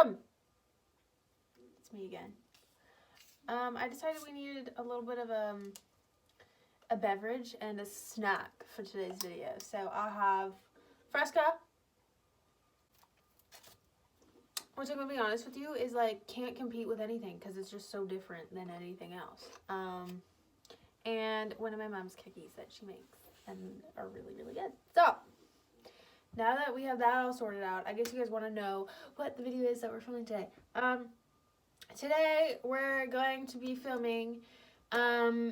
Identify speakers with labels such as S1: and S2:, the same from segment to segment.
S1: It's me again. I decided we needed a little bit of a beverage and a snack for today's video. So I have Fresca, which I'm gonna be honest with you is like can't compete with anything because it's just so different than anything else. And one of my mom's cookies that she makes and are really, really good. So now that we have that all sorted out, I guess you guys want to know what the video is that we're filming today. Today we're going to be filming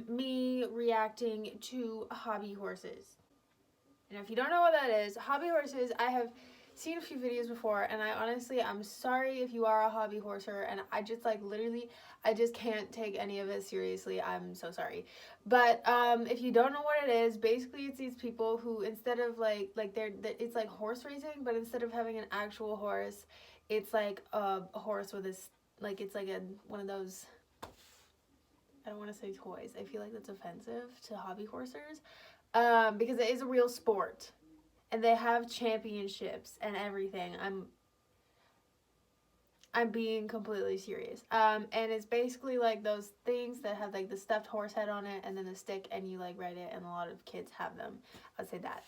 S1: me reacting to hobby horses. And if you don't know what that is, hobby horses, I have seen a few videos before, and I'm sorry if you are a hobby horser, and I just like literally I just can't take any of it seriously. I'm so sorry. But if you don't know what it is, basically it's these people who instead of it's like horse racing, but instead of having an actual horse, it's like a horse with this it's like one of those, I don't want to say toys. I feel like that's offensive to hobby horsers because it is a real sport. And they have championships and everything. I'm being completely serious. And it's basically like those things that have like the stuffed horse head on it and then the stick and you like ride it, and a lot of kids have them. I'd say that.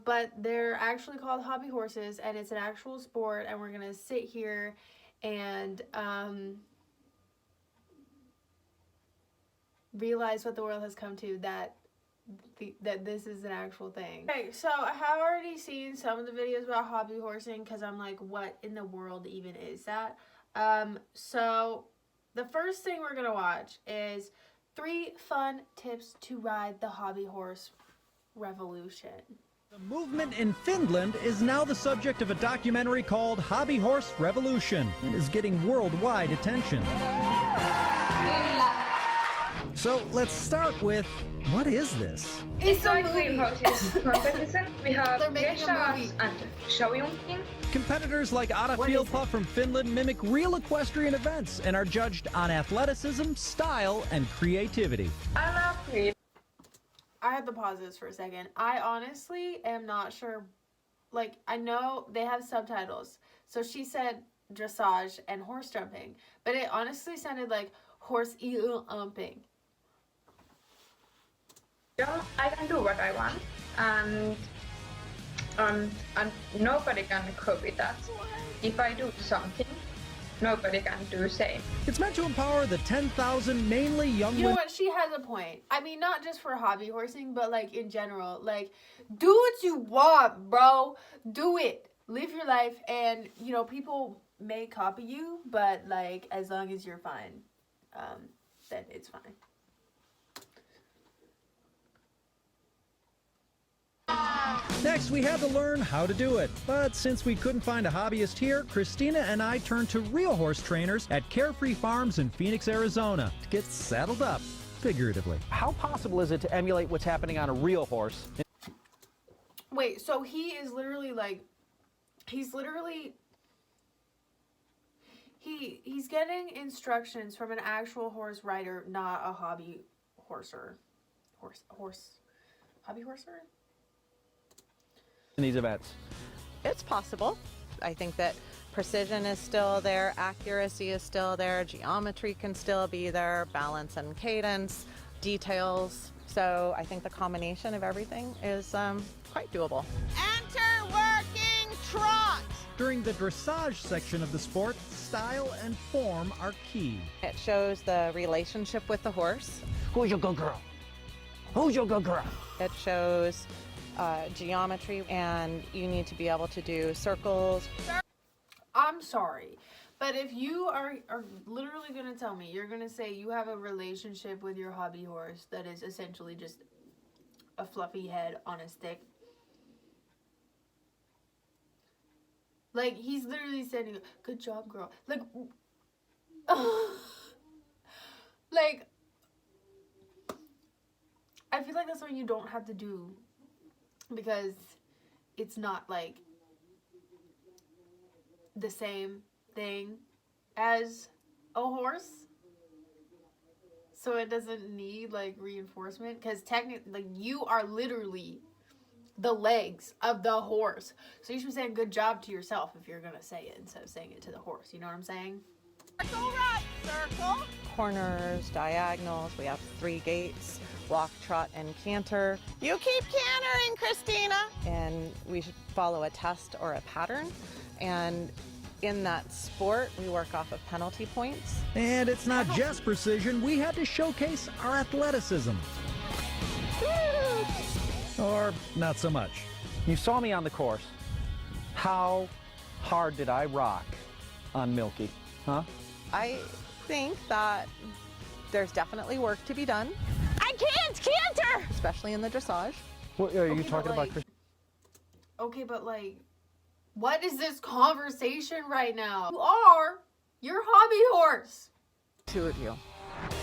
S1: But they're actually called hobby horses, and it's an actual sport, and we're gonna sit here and realize what the world has come to, that this is an actual thing. Okay, so I have already seen some of the videos about hobby horsing because I'm like, what in the world even is that? So the first thing we're gonna watch is 3 fun tips to ride the hobby horse revolution.
S2: The movement in Finland is now the subject of a documentary called Hobby Horse Revolution and is getting worldwide attention. So let's start with, what is this?
S3: It's a movie. Competition. We have dressage and showjumping.
S2: Competitors like Ada Fielpa from Finland mimic real equestrian events and are judged on athleticism, style, and creativity.
S3: I love reading.
S1: I had to pause this for a second. I honestly am not sure. Like, I know they have subtitles. So she said dressage and horse jumping. But it honestly sounded like horse jumping.
S3: I can do what I want, and nobody can copy that. If I do something, nobody can do the same.
S2: It's meant to empower the 10,000 mainly young women.
S1: You know what? She has a point. I mean, not just for hobby horsing, but like in general. Like, do what you want, bro. Do it. Live your life, and you know, people may copy you, but like as long as you're fine, then it's fine.
S2: Next, we had to learn how to do it. But since we couldn't find a hobbyist here, Christina and I turned to real horse trainers at Carefree Farms in Phoenix, Arizona to get saddled up, figuratively.
S4: How possible is it to emulate what's happening on a real horse?
S1: Wait, so he is literally like, he's getting instructions from an actual horse rider, not a hobby horser. Hobby horser?
S4: In these events?
S5: It's possible. I think that precision is still there, accuracy is still there, geometry can still be there, balance and cadence, details. So I think the combination of everything is quite doable. Enter working trot!
S2: During the dressage section of the sport, style and form are key.
S5: It shows the relationship with the horse.
S4: Who's your good girl? Who's your good girl?
S5: It shows geometry, and you need to be able to do circles.
S1: I'm sorry, but if you are literally going to tell me, you're going to say you have a relationship with your hobby horse that is essentially just a fluffy head on a stick. Like, he's literally saying, good job, girl. Like, like, I feel like that's something you don't have to do because it's not like the same thing as a horse, so it doesn't need like reinforcement, because technically like you are literally the legs of the horse. So you should be saying good job to yourself if you're gonna say it instead of saying it to the horse. You know what I'm saying?
S5: Circle, right, circle. Corners, diagonals, we have 3 gates, walk, trot, and canter. You keep cantering, Christina! And we should follow a test or a pattern. And in that sport, we work off of penalty points.
S2: And it's not just precision, we had to showcase our athleticism. Or not so much.
S4: You saw me on the course. How hard did I rock on Milky? Huh?
S5: I think that there's definitely work to be done. I can't canter! Especially in the dressage.
S4: What are you
S1: Okay,
S4: talking
S1: but,
S4: about?
S1: like, okay, but like, what is this conversation right now? You are your hobby horse.
S5: 2 of you.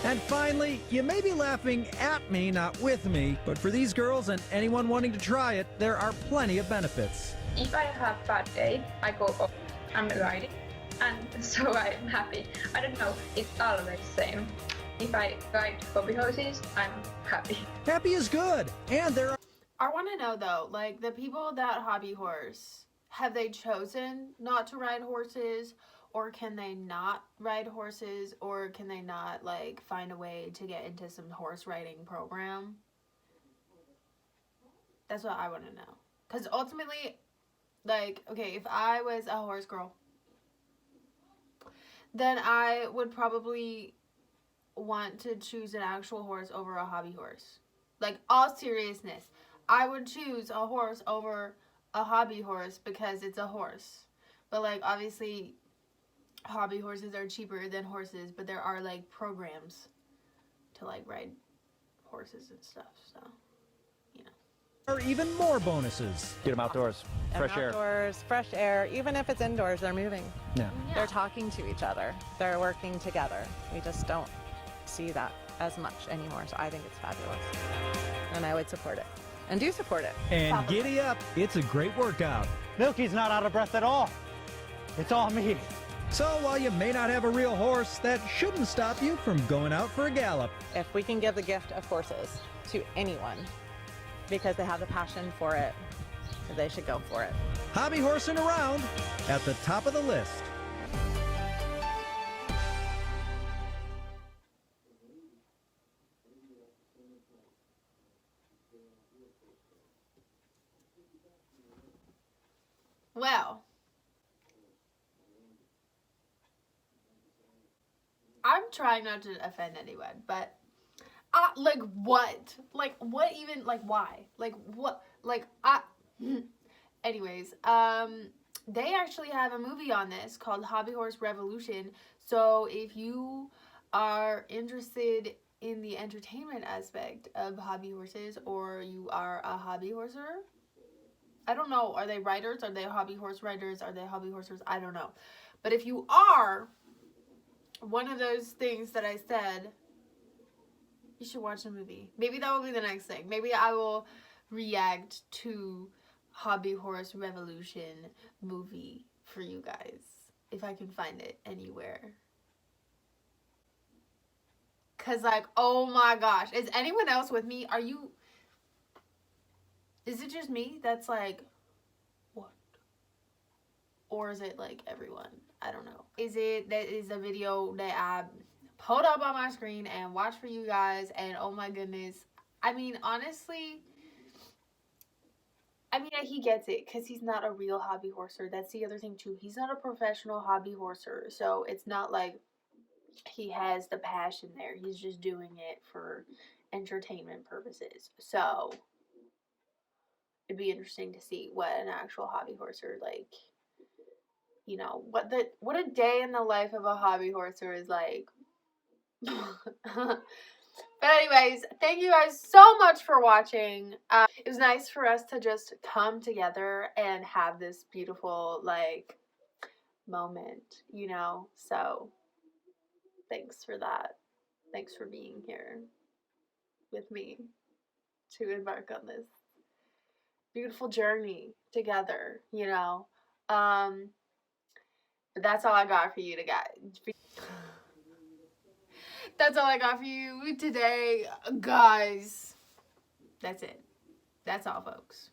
S2: And finally, you may be laughing at me, not with me, but for these girls and anyone wanting to try it, there are plenty of benefits.
S3: If I have bad day, I go off and riding, and so I'm happy. I don't know, it's always the same. If I ride hobby horses, I'm happy.
S2: Happy is good, and there are
S1: I want to know though, like the people that hobby horse, have they chosen not to ride horses, or can they not ride horses, or can they not like find a way to get into some horse riding program? That's what I want to know. Because ultimately, like, okay, if I was a horse girl, then I would probably want to choose an actual horse over a hobby horse. Like, all seriousness, I would choose a horse over a hobby horse because it's a horse. But like, obviously, hobby horses are cheaper than horses, but there are like programs to like ride horses and stuff, so you know.
S2: even more bonuses.
S4: Get them outdoors. Fresh air.
S5: Outdoors, fresh air. Even if it's indoors, they're moving.
S4: Yeah.
S5: They're talking to each other. They're working together. We just don't see that as much anymore, so I think it's fabulous. And I would support it. And do support it.
S2: And giddy up, it's a great workout.
S4: Milky's not out of breath at all. It's all me.
S2: So while you may not have a real horse, that shouldn't stop you from going out for a gallop.
S5: If we can give the gift of horses to anyone because they have the passion for it, they should go for it.
S2: Hobby horsing around at the top of the list.
S1: Well, I'm trying not to offend anyone, but like what? Like what even, like why? Like what? Like anyways, they actually have a movie on this called Hobby Horse Revolution. So if you are interested in the entertainment aspect of hobby horses, or you are a hobby horser, I don't know, are they riders? Are they hobby horse riders? Are they hobby horsers? I don't know. But if you are one of those things that I said, you should watch the movie. Maybe that will be the next thing. Maybe I will react to Hobby Horse Revolution movie for you guys, if I can find it anywhere. Cause like, oh my gosh, is anyone else with me? Is it just me that's like, what? Or is it like everyone? I don't know. That is a video that I pulled up on my screen and watched for you guys, and oh my goodness. I mean, honestly, he gets it because he's not a real hobby horser. That's the other thing too. He's not a professional hobby horser, so it's not like he has the passion there. He's just doing it for entertainment purposes. So it'd be interesting to see what an actual hobby horser, like, you know, what a day in the life of a hobby horser is like. But anyways, thank you guys so much for watching. It was nice for us to just come together and have this beautiful, like, moment, you know? So thanks for that. Thanks for being here with me to embark on this beautiful journey together, you know? But that's all I got for you to guys. That's all I got for you today, guys. That's it. That's all, folks.